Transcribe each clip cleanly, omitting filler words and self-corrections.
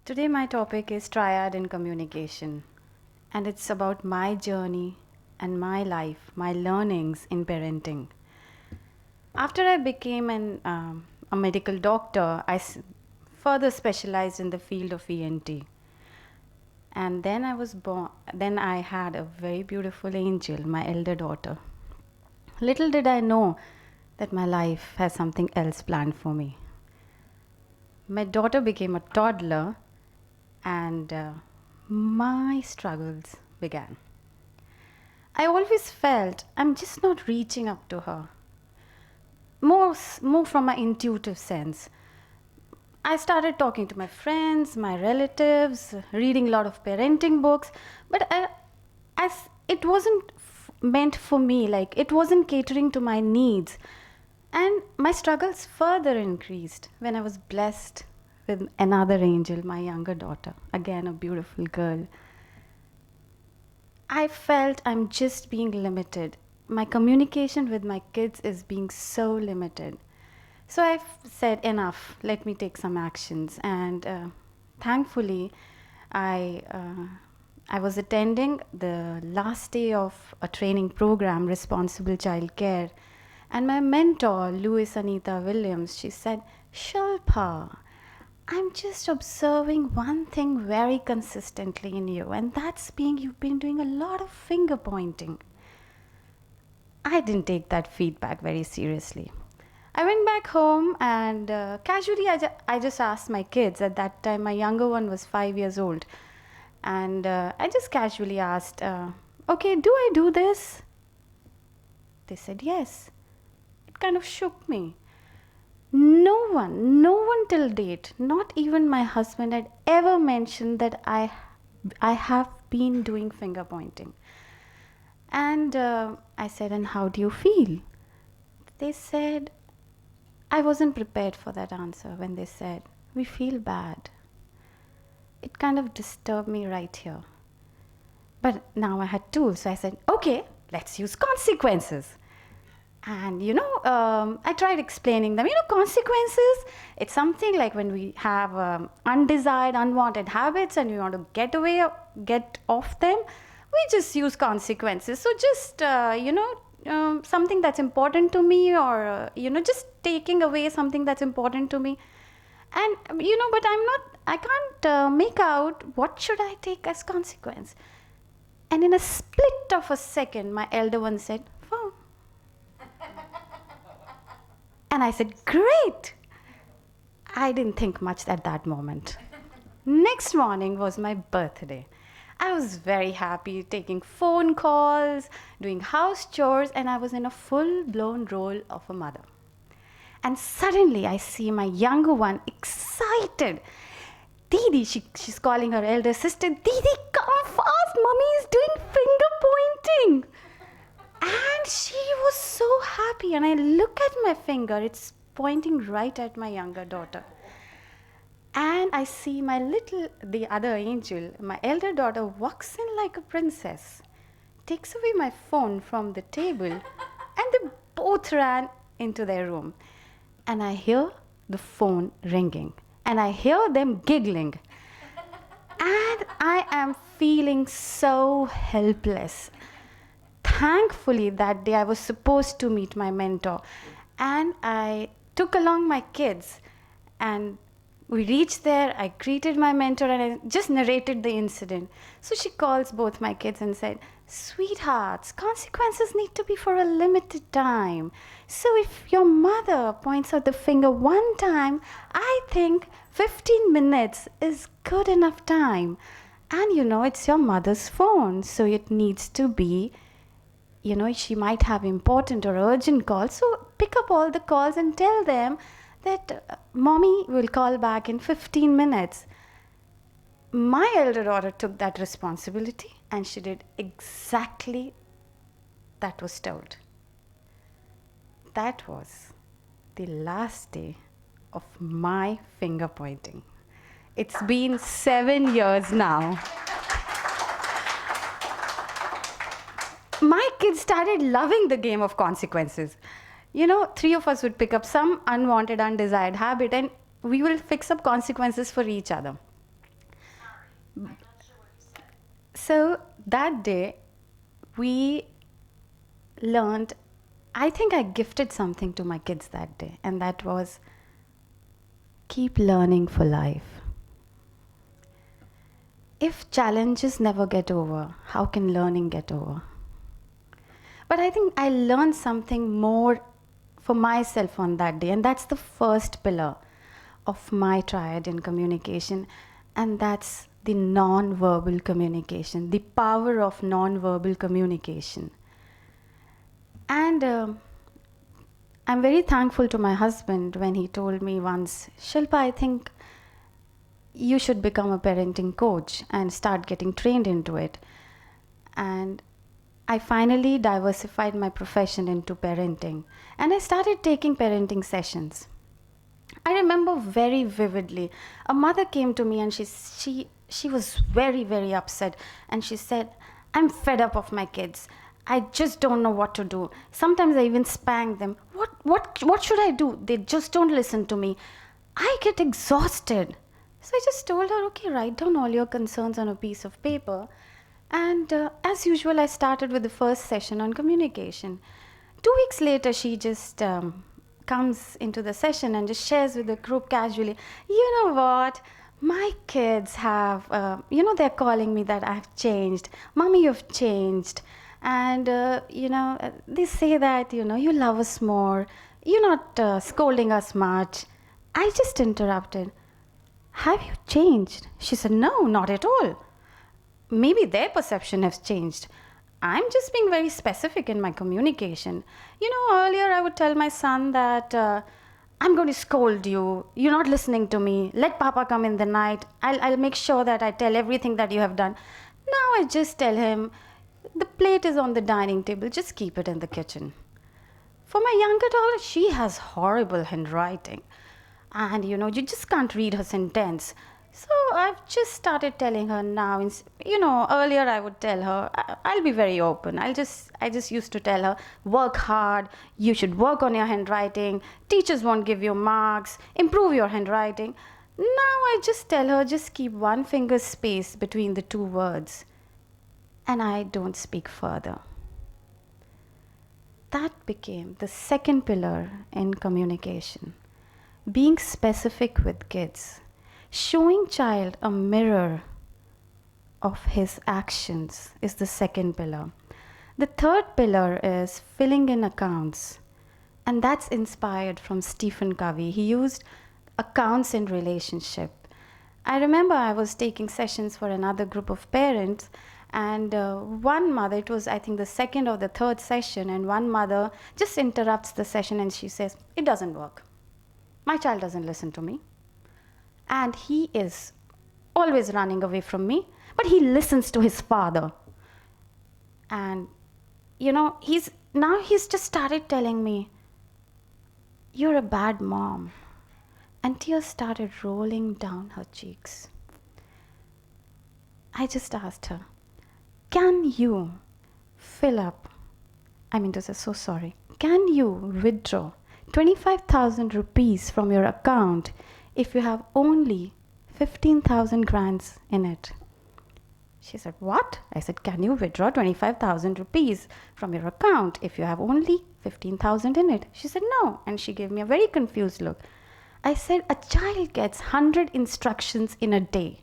Today, my topic is triad in communication, and it's about my journey and my life, my learnings in parenting. After I became a medical doctor, further specialized in the field of ENT. And then I was born, then I had a very beautiful angel, my elder daughter. Little did I know that my life has something else planned for me. My daughter became a toddler, and my struggles began. I always felt I'm just not reaching up to her. More from my intuitive sense. I started talking to my friends, my relatives, reading a lot of parenting books, but as it wasn't meant for me, like it wasn't catering to my needs. And my struggles further increased when I was blessed with another angel, my younger daughter, again a beautiful girl. I felt I'm just being limited. My communication with my kids is being so limited. So I said, enough, let me take some actions. And thankfully, I, uh, I was attending the last day of a training program, Responsible Child Care. And my mentor, Louis Anita Williams, she said, Shilpa, I'm just observing one thing very consistently in you, and that's being you've been doing a lot of finger pointing. I didn't take that feedback very seriously. I went back home and casually I just asked my kids. At that time, my younger one was 5 years old. And I just casually asked, okay, do I do this? They said yes. It kind of shook me. No one till date, not even my husband, had ever mentioned that I have been doing finger pointing. And I said, and how do you feel? They said, I wasn't prepared for that answer when they said, we feel bad. It kind of disturbed me right here. But now I had tools, so I said, okay, let's use consequences. And I tried explaining them. Consequences, it's something like when we have undesired, unwanted habits and we want to get off them, we just use consequences. So just, something that's important to me, or, just taking away something that's important to me. And, but I can't make out what should I take as consequence. And in a split of a second, my elder one said, phone. And I said, great! I didn't think much at that moment. Next morning was my birthday. I was very happy taking phone calls, doing house chores, and I was in a full-blown role of a mother. And suddenly I see my younger one excited. Didi, she's calling her elder sister, Didi, come fast, mommy is doing finger pointing. And she was so happy, and I look at my finger, it's pointing right at my younger daughter. And I see the other angel, my elder daughter, walks in like a princess, takes away my phone from the table, and they both ran into their room. And I hear the phone ringing, and I hear them giggling. And I am feeling so helpless. Thankfully, that day I was supposed to meet my mentor, and I took along my kids, and we reached there. I greeted my mentor and I just narrated the incident. So she calls both my kids and said, sweethearts, consequences need to be for a limited time. So if your mother points out the finger one time, I think 15 minutes is good enough time. And it's your mother's phone, so it needs to be, she might have important or urgent calls. So pick up all the calls and tell them that mommy will call back in 15 minutes. My elder daughter took that responsibility and she did exactly that was told. That was the last day of my finger pointing. It's been 7 years now. My kids started loving the game of consequences. Three of us would pick up some unwanted, undesired habit, and we will fix up consequences for each other. So that day, we learned, I think I gifted something to my kids that day, and that was keep learning for life. If challenges never get over, how can learning get over? But I think I learned something more for myself on that day, and that's the first pillar of my triad in communication, and that's the non-verbal communication, the power of non-verbal communication. And I'm very thankful to my husband when he told me once, Shilpa, I think you should become a parenting coach and start getting trained into it. And I finally diversified my profession into parenting, and I started taking parenting sessions. I remember very vividly. A mother came to me and she was very upset, and she said, "I'm fed up of my kids. I just don't know what to do. Sometimes I even spank them. What should I do? They just don't listen to me. I get exhausted." So I just told her, "Okay, write down all your concerns on a piece of paper." And as usual, I started with the first session on communication. 2 weeks later, she just comes into the session and just shares with the group casually, "You know what? My kids have, they're calling me that I've changed. Mommy, you've changed. And, they say that, you love us more. You're not scolding us much." I just interrupted. "Have you changed?" She said, "No, not at all. Maybe their perception has changed. I'm just being very specific in my communication. Earlier I would tell my son that I'm going to scold you. You're not listening to me. Let Papa come in the night. I'll make sure that I tell everything that you have done. Now I just tell him, the plate is on the dining table. Just keep it in the kitchen." For my younger daughter, she has horrible handwriting. And you just can't read her sentence. So I've just started telling her now. Earlier I would tell her, I'll be very open. I just used to tell her, work hard, you should work on your handwriting, teachers won't give you marks, improve your handwriting. Now I just tell her, just keep one finger space between the two words. And I don't speak further. That became the second pillar in communication. Being specific with kids, showing child a mirror of his actions is the second pillar. The third pillar is filling in accounts, and that's inspired from Stephen Covey. He used accounts in relationship. I remember I was taking sessions for another group of parents, and one mother, it was I think the second or the third session, and one mother just interrupts the session and she says, "It doesn't work. My child doesn't listen to me. And he is always running away from me, but he listens to his father." And, he's just started telling me, "You're a bad mom." And tears started rolling down her cheeks. I just asked her, "Can you fill up, so sorry, can you withdraw 25,000 rupees from your account if you have only 15,000 rands in it?" She said, "What?" I said, "Can you withdraw 25,000 rupees from your account if you have only 15,000 in it?" She said, "No." And she gave me a very confused look. I said, "A child gets 100 instructions in a day,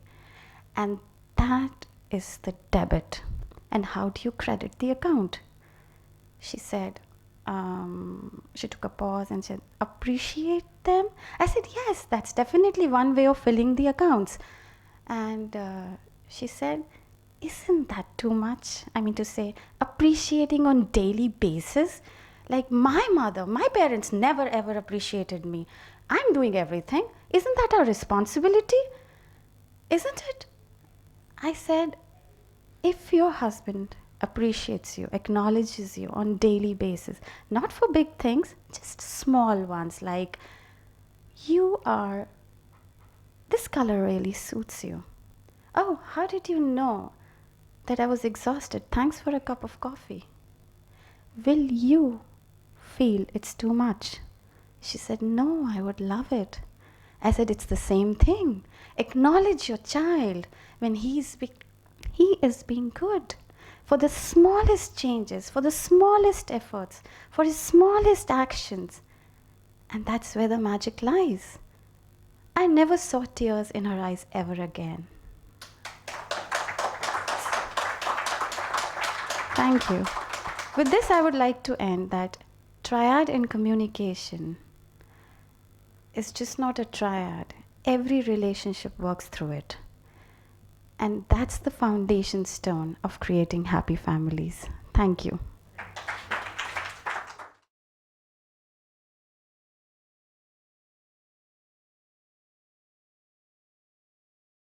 and that is the debit. And how do you credit the account?" She said, she took a pause and said, "Appreciate them?" I said, "Yes, that's definitely one way of filling the accounts." And she said, "Isn't that too much? To say, appreciating on daily basis? Like my parents never ever appreciated me. I'm doing everything. Isn't that our responsibility? Isn't it?" I said, if your husband appreciates you, acknowledges you on daily basis, not for big things, just small ones like, this color really suits you. Oh, how did you know that I was exhausted? Thanks for a cup of coffee. Will you feel it's too much? She said, "No, I would love it." I said, it's the same thing. Acknowledge your child when he is being good. For the smallest changes, for the smallest efforts, for his smallest actions. And that's where the magic lies. I never saw tears in her eyes ever again. Thank you. With this, I would like to end that triad in communication is just not a triad. Every relationship works through it. And that's the foundation stone of creating happy families. Thank you.